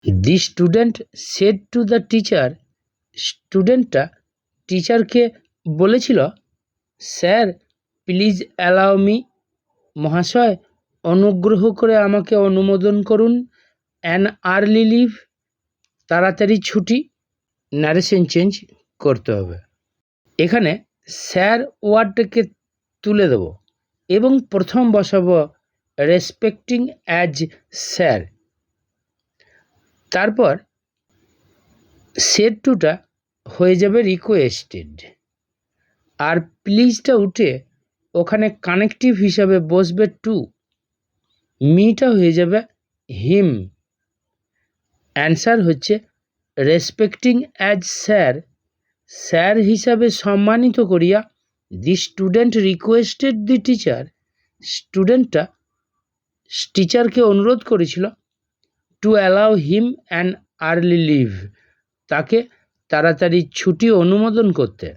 The student said to the teacher, স্টুডেন্টটা টিচারকে বলেছিল, স্যার প্লিজ অ্যালাউ মি, মহাশয় অনুগ্রহ করে আমাকে অনুমোদন করুন, অ্যান আর্লি লিভ, তাড়াতাড়ি ছুটি। নারেশন চেঞ্জ করতে হবে। এখানে স্যার ওয়ার্ডটাকে তুলে দেব এবং প্রথম বসাবো রেসপেক্টিং অ্যাজ স্যার। তারপর সেড টুটা হয়ে যাবে রিকোয়েস্টেড, আর প্লিজটা উঠে ওখানে কানেকটিভ হিসাবে বসবে টু, মিটা হয়ে যাবে হিম। অ্যান্সার হচ্ছে রেসপেক্টিং অ্যাজ স্যার, স্যার হিসাবে সম্মানিত করিয়া the student requested the teacher, স্টুডেন্টটা টিচারকে অনুরোধ করেছিল to allow him an early leave, তাকে তাড়াতাড়ি ছুটি অনুমোদন করতে।